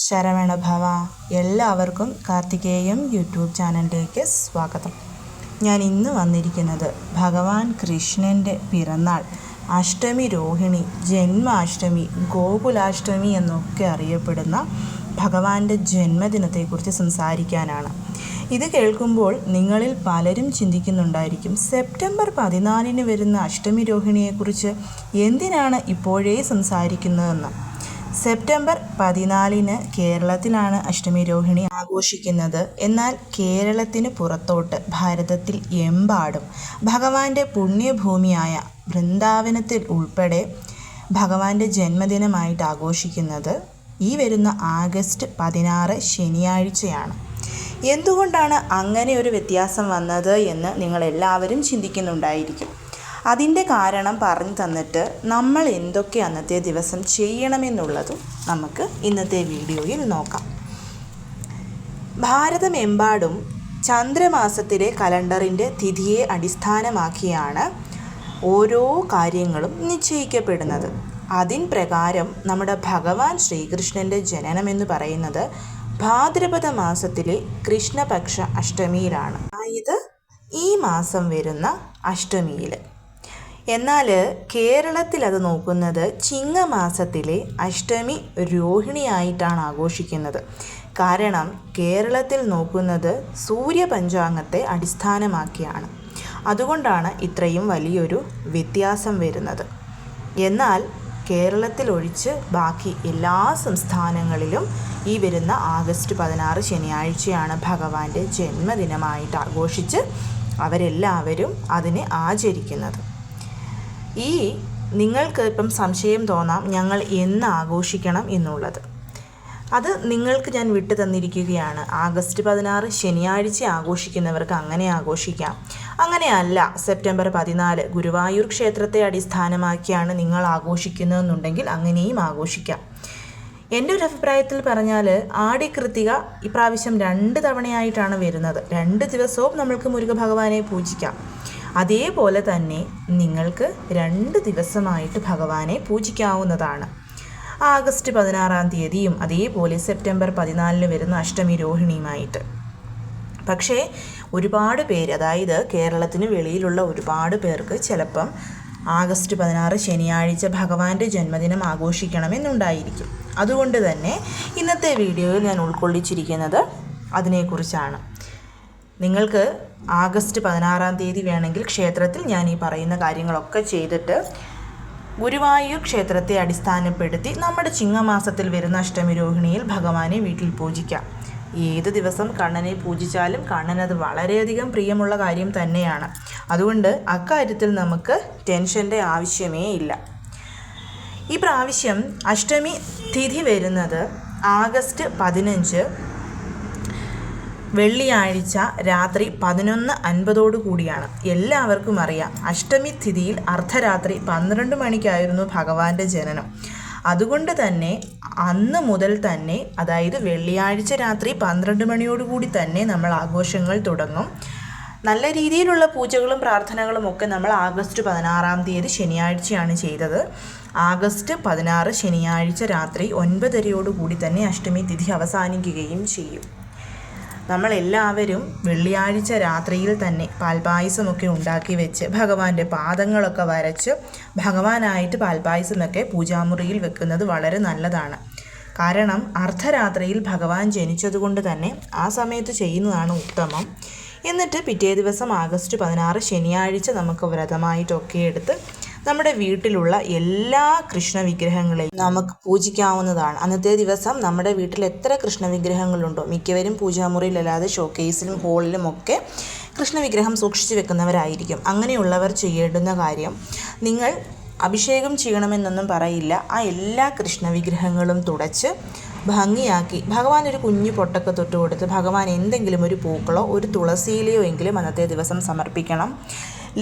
ശരവണഭവ. എല്ലാവർക്കും കാർത്തികേയം യൂട്യൂബ് ചാനലിലേക്ക് സ്വാഗതം. ഞാൻ ഇന്ന് വന്നിരിക്കുന്നത് ഭഗവാൻ കൃഷ്ണൻ്റെ പിറന്നാൾ, അഷ്ടമി രോഹിണി, ജന്മാഷ്ടമി, ഗോകുലാഷ്ടമി എന്നൊക്കെ അറിയപ്പെടുന്ന ഭഗവാന്റെ ജന്മദിനത്തെക്കുറിച്ച് സംസാരിക്കാനാണ്. ഇത് കേൾക്കുമ്പോൾ നിങ്ങളിൽ പലരും ചിന്തിക്കുന്നുണ്ടായിരിക്കും, സെപ്റ്റംബർ 14 വരുന്ന അഷ്ടമി രോഹിണിയെക്കുറിച്ച് എന്തിനാണ് ഇപ്പോഴേ സംസാരിക്കുന്നതെന്ന്. സെപ്റ്റംബർ 14 കേരളത്തിലാണ് അഷ്ടമി രോഹിണി ആഘോഷിക്കുന്നത്. എന്നാൽ കേരളത്തിന് പുറത്തോട്ട് ഭാരതത്തിൽ എമ്പാടും ഭഗവാന്റെ പുണ്യഭൂമിയായ വൃന്ദാവനത്തിൽ ഉൾപ്പെടെ ഭഗവാന്റെ ജന്മദിനമായിട്ട് ആഘോഷിക്കുന്നത് ഈ വരുന്ന ആഗസ്റ്റ് 16 ശനിയാഴ്ചയാണ്. എന്തുകൊണ്ടാണ് അങ്ങനെ ഒരു വ്യത്യാസം വന്നത് എന്ന് നിങ്ങളെല്ലാവരും ചിന്തിക്കുന്നുണ്ടായിരിക്കും. അതിൻ്റെ കാരണം പറഞ്ഞു തന്നിട്ട് നമ്മൾ എന്തൊക്കെ അന്നത്തെ ദിവസം ചെയ്യണമെന്നുള്ളതും നമുക്ക് ഇന്നത്തെ വീഡിയോയിൽ നോക്കാം. ഭാരതമെമ്പാടും ചന്ദ്രമാസത്തിലെ കലണ്ടറിൻ്റെ തിഥിയെ അടിസ്ഥാനമാക്കിയാണ് ഓരോ കാര്യങ്ങളും നിശ്ചയിക്കപ്പെടുന്നത്. അതിൻ പ്രകാരം നമ്മുടെ ഭഗവാൻ ശ്രീകൃഷ്ണൻ്റെ ജനനമെന്ന് പറയുന്നത് ഭാദ്രപദ മാസത്തിലെ കൃഷ്ണപക്ഷ അഷ്ടമിയിലാണ്, അതായത് ഈ മാസം വരുന്ന അഷ്ടമിയിൽ. എന്നാൽ കേരളത്തിൽ അത് നോക്കുന്നത് ചിങ്ങമാസത്തിലെ അഷ്ടമി രോഹിണിയായിട്ടാണ് ആഘോഷിക്കുന്നത്. കാരണം കേരളത്തിൽ നോക്കുന്നത് സൂര്യപഞ്ചാംഗത്തെ അടിസ്ഥാനമാക്കിയാണ്. അതുകൊണ്ടാണ് ഇത്രയും വലിയൊരു വ്യത്യാസം വരുന്നത്. എന്നാൽ കേരളത്തിൽ ഒഴിച്ച് ബാക്കി എല്ലാ സംസ്ഥാനങ്ങളിലും ഈ വരുന്ന ആഗസ്റ്റ് 16 ശനിയാഴ്ചയാണ് ഭഗവാന്റെ ജന്മദിനമായിട്ട് ആഘോഷിച്ച് അവരെല്ലാവരും അതിനെ ആചരിക്കുന്നത്. നിങ്ങൾക്ക് ഇപ്പം സംശയം തോന്നാം, ഞങ്ങൾ എന്ന് ആഘോഷിക്കണം എന്നുള്ളത്. അത് നിങ്ങൾക്ക് ഞാൻ വിട്ടു തന്നിരിക്കുകയാണ്. ആഗസ്റ്റ് 16 ശനിയാഴ്ച ആഘോഷിക്കുന്നവർക്ക് അങ്ങനെ ആഘോഷിക്കാം. അങ്ങനെയല്ല, സെപ്റ്റംബർ 14 ഗുരുവായൂർ ക്ഷേത്രത്തെ അടിസ്ഥാനമാക്കിയാണ് നിങ്ങൾ ആഘോഷിക്കുന്നതെന്നുണ്ടെങ്കിൽ അങ്ങനെയും ആഘോഷിക്കാം. എൻ്റെ ഒരു അഭിപ്രായത്തിൽ പറഞ്ഞാൽ ആടിക്കൃത്തിക ഇപ്രാവശ്യം 2 തവണയായിട്ടാണ് വരുന്നത്. 2 ദിവസവും നമ്മൾക്ക് മുരുക ഭഗവാനെ പൂജിക്കാം. അതേപോലെ തന്നെ നിങ്ങൾക്ക് 2 ദിവസമായിട്ട് ഭഗവാനെ പൂജിക്കാവുന്നതാണ്. ആഗസ്റ്റ് 16 അതേപോലെ സെപ്റ്റംബർ 14 വരുന്ന അഷ്ടമി രോഹിണിയുമായിട്ട്. പക്ഷേ ഒരുപാട് പേര്, അതായത് കേരളത്തിന് വെളിയിലുള്ള ഒരുപാട് പേർക്ക് ചിലപ്പം ആഗസ്റ്റ് 16 ശനിയാഴ്ച ഭഗവാന്റെ ജന്മദിനം ആഘോഷിക്കണമെന്നുണ്ടായിരിക്കും. അതുകൊണ്ട് തന്നെ ഇന്നത്തെ വീഡിയോയിൽ ഞാൻ ഉൾക്കൊള്ളിച്ചിരിക്കുന്നത് അതിനെക്കുറിച്ചാണ്. നിങ്ങൾക്ക് ആഗസ്റ്റ് 16 വേണമെങ്കിൽ ക്ഷേത്രത്തിൽ ഞാൻ ഈ പറയുന്ന കാര്യങ്ങളൊക്കെ ചെയ്തിട്ട് ഗുരുവായൂർ ക്ഷേത്രത്തെ അടിസ്ഥാനപ്പെടുത്തി നമ്മുടെ ചിങ്ങമാസത്തിൽ വരുന്ന അഷ്ടമി രോഹിണിയിൽ ഭഗവാനെ വീട്ടിൽ പൂജിക്കാം. ഏത് ദിവസം കണ്ണനെ പൂജിച്ചാലും കണ്ണനത് വളരെയധികം പ്രിയമുള്ള കാര്യം തന്നെയാണ്. അതുകൊണ്ട് അക്കാര്യത്തിൽ നമുക്ക് ടെൻഷൻ്റെ ആവശ്യമേ ഇല്ല. ഈ പ്രാവശ്യം അഷ്ടമി തിഥി വരുന്നത് ആഗസ്റ്റ് 15 വെള്ളിയാഴ്ച രാത്രി 11:50 കൂടിയാണ്. എല്ലാവർക്കും അറിയാം, അഷ്ടമി തിഥിയിൽ അർദ്ധരാത്രി 12 മണിക്കായിരുന്നു ഭഗവാന്റെ ജനനം. അതുകൊണ്ട് തന്നെ അന്ന് മുതൽ തന്നെ, അതായത് വെള്ളിയാഴ്ച രാത്രി 12 മണിയോടുകൂടി തന്നെ നമ്മൾ ആഘോഷങ്ങൾ തുടങ്ങും. നല്ല രീതിയിലുള്ള പൂജകളും പ്രാർത്ഥനകളും ഒക്കെ നമ്മൾ ആഗസ്റ്റ് 16 ശനിയാഴ്ചയാണ് ചെയ്തത്. ആഗസ്റ്റ് 16 ശനിയാഴ്ച രാത്രി 9:30 തന്നെ അഷ്ടമി തിഥി അവസാനിക്കുകയും ചെയ്യും. നമ്മളെല്ലാവരും വെള്ളിയാഴ്ച രാത്രിയിൽ തന്നെ പാൽപ്പായസമൊക്കെ ഉണ്ടാക്കി വെച്ച് ഭഗവാന്റെ പാദങ്ങളൊക്കെ വരച്ച് ഭഗവാനായിട്ട് പാൽപ്പായസമൊക്കെ പൂജാമുറിയിൽ വെക്കുന്നത് വളരെ നല്ലതാണ്. കാരണം അർദ്ധരാത്രിയിൽ ഭഗവാൻ ജനിച്ചതുകൊണ്ട് തന്നെ ആ സമയത്ത് ചെയ്യുന്നതാണ് ഉത്തമം. എന്നിട്ട് പിറ്റേ ദിവസം ആഗസ്റ്റ് 16 ശനിയാഴ്ച നമുക്ക് വ്രതമായിട്ടൊക്കെ എടുത്ത് നമ്മുടെ വീട്ടിലുള്ള എല്ലാ കൃഷ്ണ വിഗ്രഹങ്ങളെയും നമുക്ക് പൂജിക്കാവുന്നതാണ്. അന്നത്തെ ദിവസം നമ്മുടെ വീട്ടിൽ എത്ര കൃഷ്ണ വിഗ്രഹങ്ങളുണ്ടോ മിക്കവരും പൂജാമുറിയിലല്ലാതെ ഷോക്കേസിലും ഹോളിലും ഒക്കെ കൃഷ്ണ വിഗ്രഹം സൂക്ഷിച്ചു വെക്കുന്നവരായിരിക്കും. അങ്ങനെയുള്ളവർ ചെയ്യേണ്ടുന്ന കാര്യം, നിങ്ങൾ അഭിഷേകം ചെയ്യണമെന്നൊന്നും പറയില്ല, ആ എല്ലാ കൃഷ്ണ വിഗ്രഹങ്ങളും തുടച്ച് ഭംഗിയാക്കി ഭഗവാൻ ഒരു കുഞ്ഞു പൊട്ടൊക്കെ തൊട്ട് കൊടുത്ത് ഭഗവാൻ എന്തെങ്കിലും ഒരു പൂക്കളോ ഒരു തുളസിയിലയോ എങ്കിലും അന്നത്തെ ദിവസം സമർപ്പിക്കണം.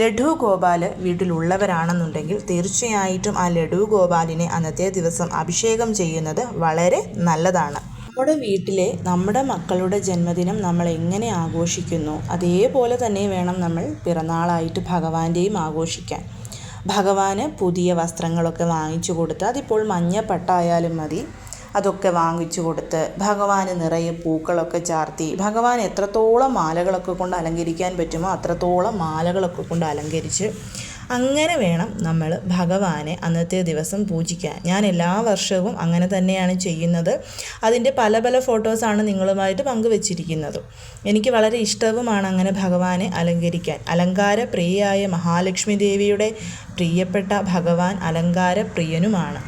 ലഡു ഗോപാൽ വീട്ടിലുള്ളവരാണെന്നുണ്ടെങ്കിൽ തീർച്ചയായിട്ടും ആ ലഡു ഗോപാലിനെ അന്നത്തെ ദിവസം അഭിഷേകം ചെയ്യുന്നത് വളരെ നല്ലതാണ്. നമ്മുടെ വീട്ടിലെ നമ്മുടെ മക്കളുടെ ജന്മദിനം നമ്മൾ എങ്ങനെ ആഘോഷിക്കുന്നു അതേപോലെ തന്നെ വേണം നമ്മൾ പിറന്നാളായിട്ട് ഭഗവാന്റെയും ആഘോഷിക്കാൻ. ഭഗവാന് പുതിയ വസ്ത്രങ്ങളൊക്കെ വാങ്ങിച്ചു കൊടുത്ത്, അതിപ്പോൾ മഞ്ഞപ്പട്ടായാലും മതി, അതൊക്കെ വാങ്ങിച്ചു കൊടുത്ത് ഭഗവാന് നിറയെ പൂക്കളൊക്കെ ചാർത്തി ഭഗവാൻ എത്രത്തോളം മാലകളൊക്കെ കൊണ്ട് അലങ്കരിക്കാൻ പറ്റുമോ അത്രത്തോളം മാലകളൊക്കെ കൊണ്ട് അലങ്കരിച്ച് അങ്ങനെ വേണം നമ്മൾ ഭഗവാനെ അന്നത്തെ ദിവസം പൂജിക്കാൻ. ഞാൻ എല്ലാ വർഷവും അങ്ങനെ തന്നെയാണ് ചെയ്യുന്നത്. അതിൻ്റെ പല പല ഫോട്ടോസാണ് നിങ്ങളുമായിട്ട് പങ്കുവച്ചിരിക്കുന്നത്. എനിക്ക് വളരെ ഇഷ്ടവുമാണ് അങ്ങനെ ഭഗവാനെ അലങ്കരിക്കാൻ. അലങ്കാര പ്രിയയായ മഹാലക്ഷ്മി ദേവിയുടെ പ്രിയപ്പെട്ട ഭഗവാൻ അലങ്കാര പ്രിയനുമാണ്.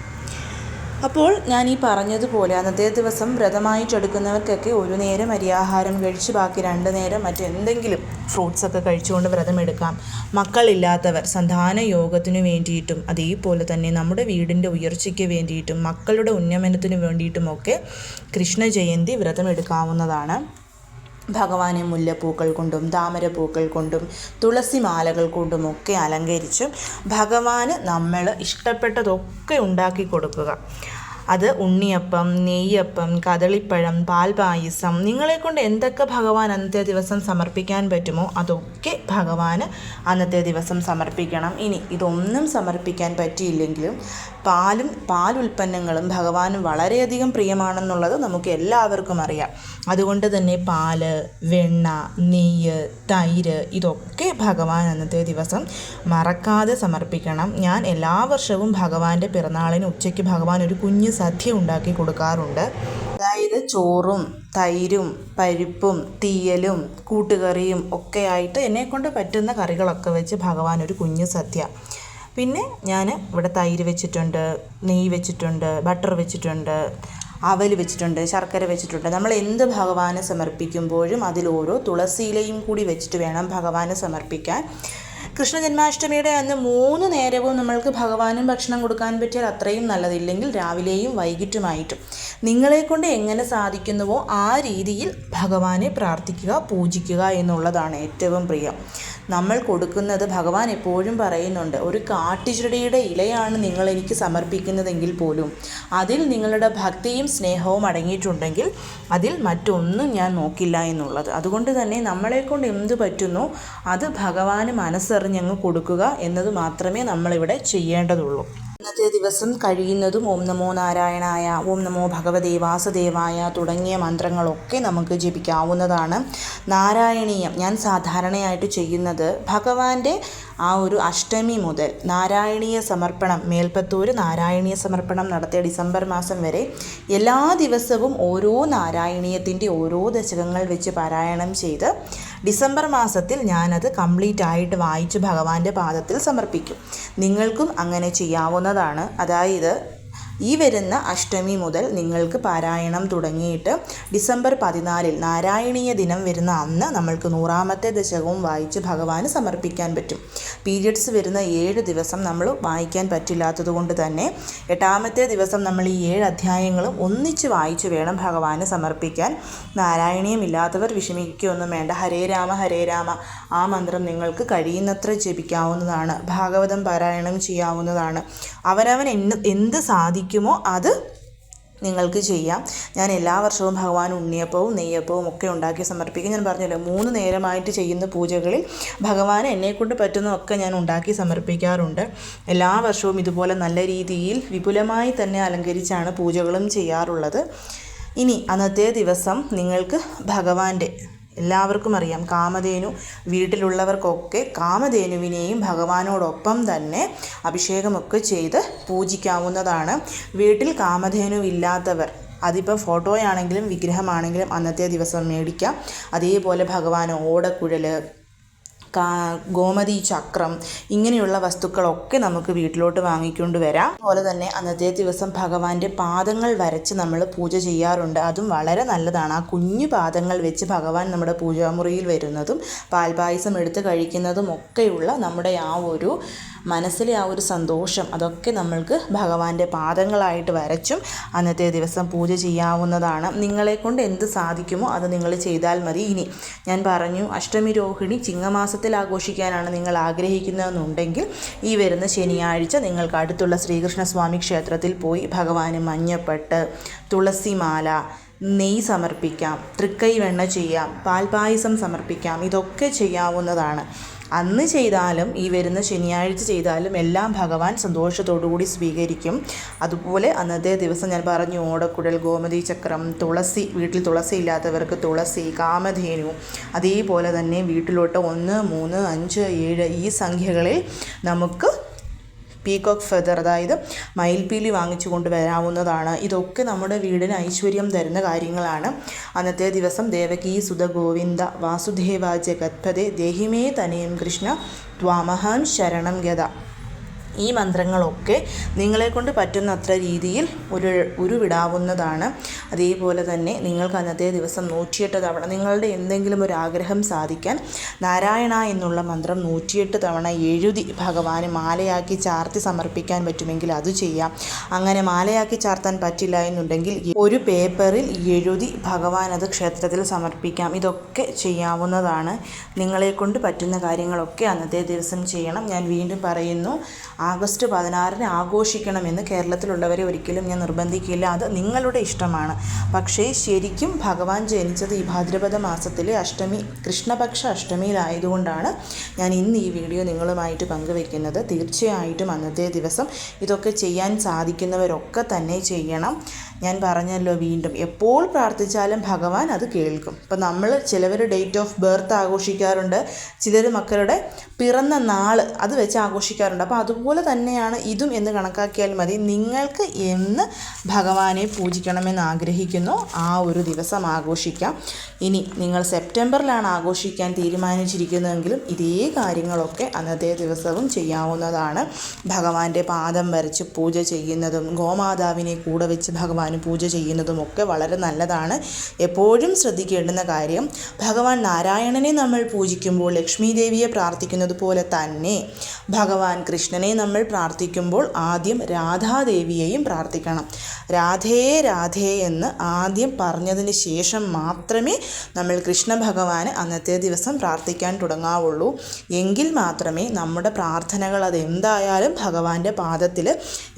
അപ്പോൾ ഞാൻ ഈ പറഞ്ഞതുപോലെ അന്നത്തെ ദിവസം വ്രതമായിട്ടെടുക്കുന്നവർക്കൊക്കെ ഒരു നേരം അരിയാഹാരം കഴിച്ച് ബാക്കി 2 നേരം മറ്റെന്തെങ്കിലും ഫ്രൂട്ട്സൊക്കെ കഴിച്ചുകൊണ്ട് വ്രതമെടുക്കാം. മക്കളില്ലാത്തവർ സന്താന യോഗത്തിനു വേണ്ടിയിട്ടും അതേപോലെ തന്നെ നമ്മുടെ വീടിൻ്റെ ഉയർച്ചയ്ക്ക് വേണ്ടിയിട്ടും മക്കളുടെ ഉന്നമനത്തിനു വേണ്ടിയിട്ടുമൊക്കെ കൃഷ്ണ ജയന്തി വ്രതമെടുക്കാവുന്നതാണ്. ഭഗവാനെ മുല്ലപ്പൂക്കൾ കൊണ്ടും താമരപ്പൂക്കൾ കൊണ്ടും തുളസി മാലകൾ കൊണ്ടുമൊക്കെ അലങ്കരിച്ച് ഭഗവാന് നമ്മൾ ഇഷ്ടപ്പെട്ടതൊക്കെ ഉണ്ടാക്കി കൊടുക്കുക. അത് ഉണ്ണിയപ്പം, നെയ്യപ്പം, കദളിപ്പഴം, പാൽപായസം, നിങ്ങളെക്കൊണ്ട് എന്തൊക്കെ ഭഗവാൻ അന്നത്തെ ദിവസം സമർപ്പിക്കാൻ പറ്റുമോ അതൊക്കെ ഭഗവാന് അന്നത്തെ ദിവസം സമർപ്പിക്കണം. ഇനി ഇതൊന്നും സമർപ്പിക്കാൻ പറ്റിയില്ലെങ്കിലും പാലുൽപ്പന്നങ്ങളും ഭഗവാന് വളരെയധികം പ്രിയമാണെന്നുള്ളത് നമുക്ക് എല്ലാവർക്കും അറിയാം. അതുകൊണ്ട് തന്നെ പാല്, വെണ്ണ, നെയ്യ്, തൈര് ഇതൊക്കെ ഭഗവാൻ അന്നത്തെ ദിവസം മറക്കാതെ സമർപ്പിക്കണം. ഞാൻ എല്ലാ വർഷവും ഭഗവാന്റെ പിറന്നാളിന് ഉച്ചയ്ക്ക് ഭഗവാൻ ഒരു കുഞ്ഞ് സദ്യ ഉണ്ടാക്കി കൊടുക്കാറുണ്ട്. അതായത് ചോറും തൈരും പരിപ്പും തീയലും കൂട്ടുകറിയും ഒക്കെ ആയിട്ട് എന്നെക്കൊണ്ട് പറ്റുന്ന കറികളൊക്കെ വെച്ച് ഭഗവാൻ ഒരു കുഞ്ഞു സദ്യ. പിന്നെ ഞാൻ ഇവിടെ തൈര് വെച്ചിട്ടുണ്ട്, നെയ്യ് വെച്ചിട്ടുണ്ട്, ബട്ടർ വെച്ചിട്ടുണ്ട്, അവൽ വെച്ചിട്ടുണ്ട്, ശർക്കര വെച്ചിട്ടുണ്ട്. നമ്മൾ എന്ത് ഭഗവാന് സമർപ്പിക്കുമ്പോഴും അതിൽ ഓരോ തുളസിയിലയും കൂടി വെച്ചിട്ട് വേണം ഭഗവാന് സമർപ്പിക്കാൻ. കൃഷ്ണ ജന്മാഷ്ടമിയുടെ അന്ന് 3 നേരവും നമ്മൾക്ക് ഭഗവാനും ഭക്ഷണം കൊടുക്കാൻ പറ്റിയാൽ അത്രയും നല്ലതില്ലെങ്കിൽ രാവിലെയും വൈകിട്ടുമായിട്ടും നിങ്ങളെക്കൊണ്ട് എങ്ങനെ സാധിക്കുന്നുവോ ആ രീതിയിൽ ഭഗവാനെ പ്രാർത്ഥിക്കുക, പൂജിക്കുക എന്നുള്ളതാണ് ഏറ്റവും പ്രിയം. നമ്മൾ കൊടുക്കുന്നത് ഭഗവാൻ എപ്പോഴും പറയുന്നുണ്ട്, ഒരു കാട്ടുചെടിയുടെ ഇലയാണ് നിങ്ങൾ എനിക്ക് സമർപ്പിക്കുന്നതെങ്കിൽ പോലും അതിൽ നിങ്ങളുടെ ഭക്തിയും സ്നേഹവും അടങ്ങിയിട്ടുണ്ടെങ്കിൽ അതിൽ മറ്റൊന്നും ഞാൻ നോക്കില്ല എന്നുള്ളത്. അതുകൊണ്ട് തന്നെ നമ്മളെക്കൊണ്ട് എന്ത് പറ്റുന്നോ അത് ഭഗവാന് മനസ്സറിഞ്ഞങ്ങ് കൊടുക്കുക എന്നത് മാത്രമേ നമ്മളിവിടെ ചെയ്യേണ്ടതുള്ളൂ. ഇന്നത്തെ ദിവസം കഴിയുന്നതും ഓം നമോ നാരായണായ, ഓം നമോ ഭഗവതേ വാസുദേവായ തുടങ്ങിയ മന്ത്രങ്ങളൊക്കെ നമുക്ക് ജപിക്കാവുന്നതാണ്. നാരായണീയം ഞാൻ സാധാരണയായിട്ട് ചെയ്യുന്നത് ഭഗവാന്റെ ആ ഒരു അഷ്ടമി മുതൽ നാരായണീയ സമർപ്പണം, മേൽപ്പത്തൂർ നാരായണീയ സമർപ്പണം നടത്തിയ ഡിസംബർ മാസം വരെ എല്ലാ ദിവസവും ഓരോ നാരായണീയത്തിൻ്റെ ഓരോ ദശകങ്ങൾ വെച്ച് പാരായണം ചെയ്ത് ഡിസംബർ മാസത്തിൽ ഞാനത് കംപ്ലീറ്റ് ആയിട്ട് വായിച്ച് ഭഗവാന്റെ പാദത്തിൽ സമർപ്പിക്കും. നിങ്ങൾക്കും അങ്ങനെ ചെയ്യാവുന്നതാണ്. അതായത് ഈ വരുന്ന അഷ്ടമി മുതൽ നിങ്ങൾക്ക് പാരായണം തുടങ്ങിയിട്ട് ഡിസംബർ 14 നാരായണീയ ദിനം വരുന്ന അന്ന് നമ്മൾക്ക് 100ാമത്തെ ദശകവും വായിച്ച് ഭഗവാന് സമർപ്പിക്കാൻ പറ്റും. പീരിയഡ്സ് വരുന്ന 7 ദിവസം നമ്മൾ വായിക്കാൻ പറ്റില്ലാത്തത് കൊണ്ട് തന്നെ 8ാമത്തെ ദിവസം നമ്മൾ ഈ 7 അധ്യായങ്ങളും ഒന്നിച്ച് വായിച്ച് വേണം ഭഗവാന് സമർപ്പിക്കാൻ. നാരായണീയം ഇല്ലാത്തവർ വിഷമിക്കുകയൊന്നും വേണ്ട. ഹരേ രാമ ഹരേ രാമ ആ മന്ത്രം നിങ്ങൾക്ക് കഴിയുന്നത്ര ജപിക്കാവുന്നതാണ്. ഭാഗവതം പാരായണം ചെയ്യാവുന്നതാണ്. അവനവൻ എന്ത് സാധിക്കുമോ അത് നിങ്ങൾക്ക് ചെയ്യാം. ഞാൻ എല്ലാ വർഷവും ഭഗവാൻ ഉണ്ണിയപ്പവും നെയ്യപ്പവും ഒക്കെ ഉണ്ടാക്കി സമർപ്പിക്കും. ഞാൻ പറഞ്ഞല്ലോ 3 നേരമായിട്ട് ചെയ്യുന്ന പൂജകളിൽ ഭഗവാന് എന്നെക്കൊണ്ട് പറ്റുന്നതൊക്കെ ഞാൻ ഉണ്ടാക്കി സമർപ്പിക്കാറുണ്ട്. എല്ലാ വർഷവും ഇതുപോലെ നല്ല രീതിയിൽ വിപുലമായി തന്നെ അലങ്കരിച്ചാണ് പൂജകളും ചെയ്യാറുള്ളത്. ഇനി അന്നത്തെ ദിവസം നിങ്ങൾക്ക് ഭഗവാന്റെ എല്ലാവർക്കും അറിയാം, കാമധേനു വീട്ടിലുള്ളവർക്കൊക്കെ കാമധേനുവിനെയും ഭഗവാനോടൊപ്പം തന്നെ അഭിഷേകമൊക്കെ ചെയ്ത് പൂജിക്കാവുന്നതാണ്. വീട്ടിൽ കാമധേനു ഇല്ലാത്തവർ അതിപ്പോൾ ഫോട്ടോയാണെങ്കിലും വിഗ്രഹമാണെങ്കിലും അന്നത്തെ ദിവസം മേടിക്കാം. അതേപോലെ ഭഗവാന് ഓടക്കുഴൽ, ഗോമതി ചക്രം ഇങ്ങനെയുള്ള വസ്തുക്കളൊക്കെ നമുക്ക് വീട്ടിലോട്ട് വാങ്ങിക്കൊണ്ട് വരാം. അതുപോലെ തന്നെ അന്നത്തെ ദിവസം ഭഗവാന്റെ പാദങ്ങൾ വരച്ച് നമ്മൾ പൂജ ചെയ്യാറുണ്ട്. അതും വളരെ നല്ലതാണ്. ആ കുഞ്ഞു പാദങ്ങൾ വെച്ച് ഭഗവാൻ നമ്മുടെ പൂജാമുറിയിൽ വരുന്നതും പാൽപായസം എടുത്ത് കഴിക്കുന്നതും ഒക്കെയുള്ള നമ്മുടെ ആ ഒരു മനസ്സിലെ ആ ഒരു സന്തോഷം അതൊക്കെ നമ്മൾക്ക് ഭഗവാന്റെ പാദങ്ങളായിട്ട് വരച്ചും അന്നത്തെ ദിവസം പൂജ ചെയ്യാവുന്നതാണ്. നിങ്ങളെക്കൊണ്ട് എന്ത് സാധിക്കുമോ അത് നിങ്ങൾ ചെയ്താൽ മതി. ഇനി ഞാൻ പറഞ്ഞു, അഷ്ടമി രോഹിണി ചിങ്ങമാസത്തിൽ ആഘോഷിക്കാനാണ് നിങ്ങൾ ആഗ്രഹിക്കുന്നതെന്നുണ്ടെങ്കിൽ ഈ വരുന്ന ശനിയാഴ്ച നിങ്ങൾക്ക് അടുത്തുള്ള ശ്രീകൃഷ്ണസ്വാമി ക്ഷേത്രത്തിൽ പോയി ഭഗവാന് മഞ്ഞപ്പട്ട്, തുളസിമാല, നെയ്യ് സമർപ്പിക്കാം, തൃക്കൈ വെണ്ണ ചെയ്യാം, പാൽപായസം സമർപ്പിക്കാം. ഇതൊക്കെ ചെയ്യാവുന്നതാണ്. അന്ന് ചെയ്താലും ഈ വരുന്ന ശനിയാഴ്ച ചെയ്താലും എല്ലാം ഭഗവാൻ സന്തോഷത്തോടു കൂടി സ്വീകരിക്കും. അതുപോലെ അന്നത്തെ ദിവസം ഞാൻ പറഞ്ഞു, ഓടക്കുഴൽ, ഗോമതി ചക്രം, തുളസി, വീട്ടിൽ തുളസി ഇല്ലാത്തവർക്ക് തുളസി, കാമധേനു, അതേപോലെ തന്നെ വീട്ടിലോട്ട് 1, 3, 5, 7 ഈ സംഖ്യകളിൽ നമുക്ക് പീകോക്ക് ഫെദർ, അതായത് മയിൽപ്പീലി വാങ്ങിച്ചു കൊണ്ട് വരാവുന്നതാണ്. ഇതൊക്കെ നമ്മുടെ വീടിന് ഐശ്വര്യം തരുന്ന കാര്യങ്ങളാണ്. അന്നത്തെ ദിവസം ദേവകീ സുത ഗോവിന്ദ വാസുദേവ ജഗത്പദേ ദേഹിമേ തനയം കൃഷ്ണ ത്വാമഹം ശരണം ഗത, ഈ മന്ത്രങ്ങളൊക്കെ നിങ്ങളെക്കൊണ്ട് പറ്റുന്നത്ര രീതിയിൽ ഉരുവിടാവുന്നതാണ്. അതേപോലെ തന്നെ നിങ്ങൾക്ക് അന്നത്തെ ദിവസം 108 തവണ നിങ്ങളുടെ എന്തെങ്കിലും ഒരു ആഗ്രഹം സാധിക്കാൻ നാരായണ എന്നുള്ള മന്ത്രം 108 തവണ എഴുതി ഭഗവാന് മാലയാക്കി ചാർത്തി സമർപ്പിക്കാൻ പറ്റുമെങ്കിൽ അത് ചെയ്യാം. അങ്ങനെ മാലയാക്കി ചാർത്താൻ പറ്റില്ല എന്നുണ്ടെങ്കിൽ ഒരു പേപ്പറിൽ എഴുതി ഭഗവാൻ അത് ക്ഷേത്രത്തിൽ സമർപ്പിക്കാം. ഇതൊക്കെ ചെയ്യാവുന്നതാണ്. നിങ്ങളെക്കൊണ്ട് പറ്റുന്ന കാര്യങ്ങളൊക്കെ അന്നത്തെ ദിവസം ചെയ്യണം. ഞാൻ വീണ്ടും പറയുന്നു, ആഗസ്റ്റ് 16 ആഘോഷിക്കണമെന്ന് കേരളത്തിലുള്ളവരെ ഒരിക്കലും ഞാൻ നിർബന്ധിക്കില്ല. അത് നിങ്ങളുടെ ഇഷ്ടമാണ്. പക്ഷേ ശരിക്കും ഭഗവാൻ ജനിച്ചത് ഈ ഭാദ്രപദ മാസത്തിലെ അഷ്ടമി, കൃഷ്ണപക്ഷ അഷ്ടമിയിലായതുകൊണ്ടാണ് ഞാൻ ഇന്ന് ഈ വീഡിയോ നിങ്ങളുമായിട്ട് പങ്കുവെക്കുന്നത്. തീർച്ചയായിട്ടും അന്നത്തെ ദിവസം ഇതൊക്കെ ചെയ്യാൻ സാധിക്കുന്നവരൊക്കെ തന്നെ ചെയ്യണം. ഞാൻ പറഞ്ഞല്ലോ വീണ്ടും, എപ്പോൾ പ്രാർത്ഥിച്ചാലും ഭഗവാൻ അത് കേൾക്കും. ഇപ്പം നമ്മൾ ചിലവർ ഡേറ്റ് ഓഫ് ബർത്ത് ആഘോഷിക്കാറുണ്ട്, ചിലർ മക്കളുടെ പിറന്ന നാൾ അത് വെച്ച് ആഘോഷിക്കാറുണ്ട്. അപ്പോൾ അതുപോലെ തന്നെയാണ് ഇതും എന്ന് കണക്കാക്കിയാൽ മതി. നിങ്ങൾക്ക് എന്ന് ഭഗവാനെ പൂജിക്കണമെന്ന് ആഗ്രഹിക്കുന്നു ആ ഒരു ദിവസം ആഘോഷിക്കാം. ഇനി നിങ്ങൾ സെപ്റ്റംബറിലാണ് ആഘോഷിക്കാൻ തീരുമാനിച്ചിരിക്കുന്നതെങ്കിലും ഇതേ കാര്യങ്ങളൊക്കെ അന്നത്തെ ദിവസവും ചെയ്യാവുന്നതാണ്. ഭഗവാന്റെ പാദം വരച്ച് പൂജ ചെയ്യുന്നതും ഗോമാതാവിനെ കൂടെ വെച്ച് ഭഗവാന് പൂജ ചെയ്യുന്നതും ഒക്കെ വളരെ നല്ലതാണ്. എപ്പോഴും ശ്രദ്ധിക്കേണ്ടുന്ന കാര്യം, ഭഗവാൻ നാരായണനെ നമ്മൾ പൂജിക്കുമ്പോൾ ലക്ഷ്മി ദേവിയെ പ്രാർത്ഥിക്കുന്നത് പോലെ തന്നെ ഭഗവാൻ കൃഷ്ണനെ നമ്മൾ പ്രാർത്ഥിക്കുമ്പോൾ ആദ്യം രാധാദേവിയെയും പ്രാർത്ഥിക്കണം. രാധേ രാധേ എന്ന് ആദ്യം പറഞ്ഞതിന് ശേഷം മാത്രമേ നമ്മൾ കൃഷ്ണ ഭഗവാന് അന്നത്തെ ദിവസം പ്രാർത്ഥിക്കാൻ തുടങ്ങാവുള്ളൂ. എങ്കിൽ മാത്രമേ നമ്മുടെ പ്രാർത്ഥനകൾ അതെന്തായാലും ഭഗവാന്റെ പാദത്തിൽ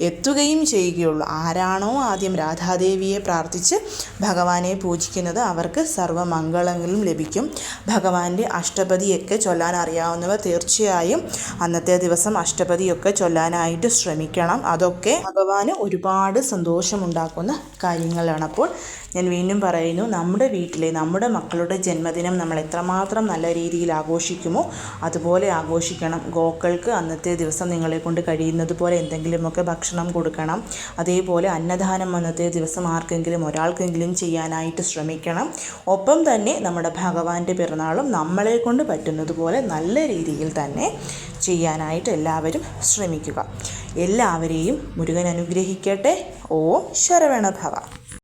എത്തുകയും ചെയ്യുകയുള്ളൂ. ആരാണോ ആദ്യം രാധാദേവിയെ പ്രാർത്ഥിച്ച് ഭഗവാനെ പൂജിക്കുന്നത് അവർക്ക് സർവ്വമംഗളങ്ങളും ലഭിക്കും. ഭഗവാന്റെ അഷ്ടപതിയൊക്കെ ചൊല്ലാൻ അറിയാവുന്നവർ തീർച്ചയായും അന്നത്തെ ദിവസം അഷ്ടപതിയൊക്കെ ചൊല്ലാനായിട്ട് ശ്രമിക്കണം. അതൊക്കെ ഭഗവാന് ഒരുപാട് സന്തോഷമുണ്ടാക്കുന്ന കാര്യങ്ങളാണ്. അപ്പോൾ ഞാൻ വീണ്ടും പറയുന്നു, നമ്മുടെ വീട്ടിലെ നമ്മുടെ മക്കളുടെ ജന്മദിനം നമ്മൾ എത്രമാത്രം നല്ല രീതിയിൽ ആഘോഷിക്കുമോ അതുപോലെ ആഘോഷിക്കണം. ഗോക്കൾക്ക് അന്നത്തെ ദിവസം നിങ്ങളെ കൊണ്ട് കഴിയുന്നത് പോലെ എന്തെങ്കിലുമൊക്കെ ഭക്ഷണം കൊടുക്കണം. അതേപോലെ അന്നദാനം അന്നത്തെ ദിവസം ആർക്കെങ്കിലും ഒരാൾക്കെങ്കിലും ചെയ്യാനായിട്ട് ശ്രമിക്കണം. ഒപ്പം തന്നെ നമ്മുടെ ഭഗവാന്റെ പിറന്നാളും നമ്മളെ കൊണ്ട് പറ്റുന്നത് പോലെ നല്ല രീതിയിൽ തന്നെ ചെയ്യാനായിട്ട് എല്ലാവരും ശ്രമിക്കുക. എല്ലാവരെയും മുരുകൻ അനുഗ്രഹിക്കട്ടെ. ഓം ശരവണ ഭവ.